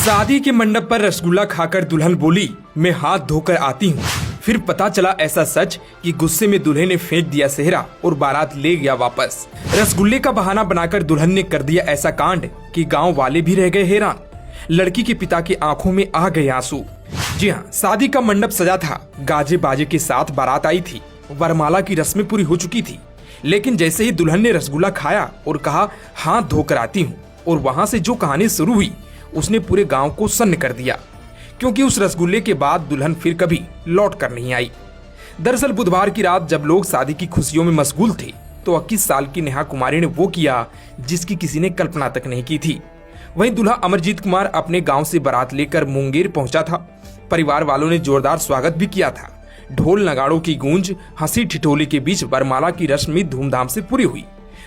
शादी के मंडप पर रसगुल्ला खाकर दुल्हन बोली, मैं हाथ धोकर आती हूँ। फिर पता चला ऐसा सच कि गुस्से में दूल्हे ने फेंक दिया सेहरा और बारात ले गया वापस। रसगुल्ले का बहाना बनाकर दुल्हन ने कर दिया ऐसा कांड कि गांव वाले भी रह गए हैरान। लड़की के पिता की आंखों में आ गए आंसू। जी हाँ, शादी का मंडप सजा था, गाजे बाजे के साथ बारात आई थी, वरमाला की रस्में पूरी हो चुकी थी। लेकिन जैसे ही दुल्हन ने रसगुल्ला खाया और कहा हाथ धोकर आती हूँ, और वहां से जो कहानी शुरू हुई उसने पूरे गांव को सन्न कर दिया, क्योंकि उस रसगुल्ले के बाद दुल्हन फिर कभी लौट कर नहीं आई। दरअसल बुधवार की रात जब लोग शादी की खुशियों में मशगूल थे तो 21 साल की नेहा कुमारी ने वो किया जिसकी किसी ने कल्पना तक नहीं की थी। वहीं दूल्हा अमरजीत कुमार अपने गांव से बारात लेकर मुंगेर पहुंचा था। परिवार वालों ने जोरदार स्वागत भी किया था। ढोल नगाड़ों की गूंज, हंसी ठिठोली के बीच वरमाला की रस्म में धूमधाम से पूरी हुई।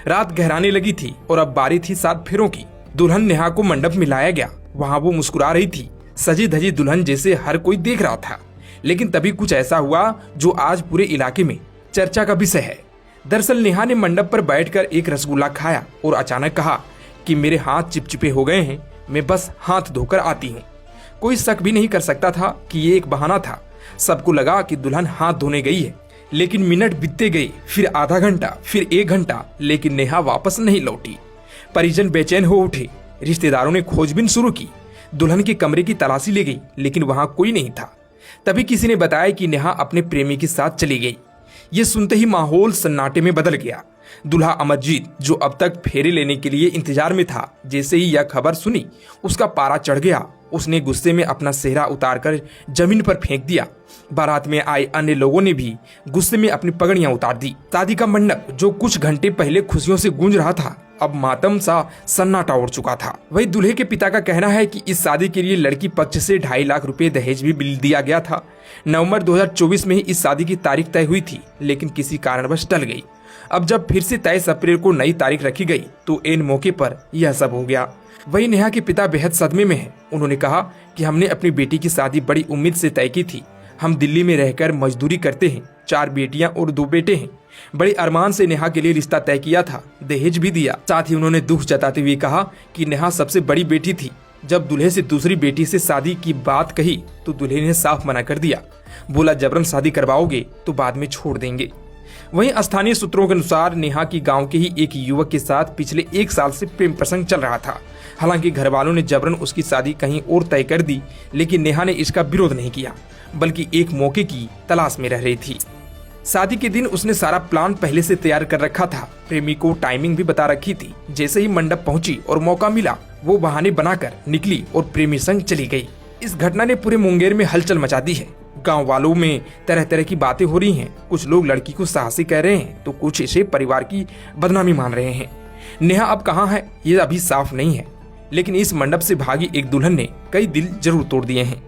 रात गहराने लगी थी और अब बारी थी 7 फेरों की। दुल्हन नेहा को मंडप में लाया गया। वहां वो मुस्कुरा रही थी, सजी धजी दुल्हन जैसे हर कोई देख रहा था। लेकिन तभी कुछ ऐसा हुआ जो आज पूरे इलाके में चर्चा का विषय है। दरअसल नेहा ने मंडप पर बैठकर एक रसगुल्ला खाया और अचानक कहा कि मेरे हाथ चिपचिपे हो गए हैं, मैं बस हाथ धोकर आती हूँ। कोई शक भी नहीं कर सकता था कि ये एक बहाना था। सबको लगा कि दुल्हन हाथ धोने गई है। लेकिन मिनट बीतते गए, फिर आधा घंटा, फिर 1 घंटा, लेकिन नेहा वापस नहीं लौटी। परिजन बेचैन हो उठे। रिश्तेदारों ने खोजबीन शुरू की। दुल्हन के कमरे की तलाशी ले गई, लेकिन वहां कोई नहीं था। तभी किसी ने बताया कि नेहा अपने प्रेमी के साथ चली गई। ये सुनते ही माहौल सन्नाटे में बदल गया। दूल्हा अमरजीत, जो अब तक फेरे लेने के लिए इंतजार में था, जैसे ही यह खबर सुनी उसका पारा चढ़ गया। उसने गुस्से में अपना सेहरा उतारकर जमीन पर फेंक दिया। बारात में आए अन्य लोगों ने भी गुस्से में अपनी पगड़ियां उतार दी। शादी का मंडप जो कुछ घंटे पहले खुशियों से गूंज रहा था, अब मातम सा सन्नाटा ओढ़ चुका था। वही दूल्हे के पिता का कहना है कि इस शादी के लिए लड़की पक्ष से 2.5 लाख रुपए दहेज भी बिल दिया गया था। नवंबर 2024 में ही इस शादी की तारीख तय हुई थी, लेकिन किसी कारणवश टल गई। अब जब फिर से 23 अप्रैल को नई तारीख रखी गई तो इन मौके पर यह सब हो गया। वही नेहा के पिता बेहद सदमे में हैं। उन्होंने कहा कि हमने अपनी बेटी की शादी बड़ी उम्मीद से तय की थी। हम दिल्ली में रहकर मजदूरी करते हैं, 4 बेटियां और 2 बेटे हैं। बड़े अरमान से नेहा के लिए रिश्ता तय किया था, दहेज भी दिया। साथ ही उन्होंने दुख जताते हुए कहा कि नेहा सबसे बड़ी बेटी थी। जब दूल्हे से दूसरी बेटी से शादी की बात कही तो दूल्हे ने साफ मना कर दिया। बोला जबरन शादी करवाओगे तो बाद में छोड़ देंगे। वहीं स्थानीय सूत्रों के अनुसार नेहा की गांव के ही एक युवक के साथ पिछले 1 साल से प्रेम प्रसंग चल रहा था। हालांकि घर वालों ने जबरन उसकी शादी कहीं और तय कर दी, लेकिन नेहा ने इसका विरोध नहीं किया, बल्कि एक मौके की तलाश में रह रही थी। शादी के दिन उसने सारा प्लान पहले से तैयार कर रखा था। प्रेमी को टाइमिंग भी बता रखी थी। जैसे ही मंडप पहुंची और मौका मिला, वो बहाने बनाकर निकली और प्रेमी संग चली गई। इस घटना ने पूरे मुंगेर में हलचल मचा दी है। गांव वालों में तरह तरह की बातें हो रही हैं। कुछ लोग लड़की को साहसी कह रहे हैं तो कुछ इसे परिवार की बदनामी मान रहे हैं। नेहा अब कहाँ है ये अभी साफ नहीं है, लेकिन इस मंडप से भागी एक दुल्हन ने कई दिल जरूर तोड़ दिए हैं।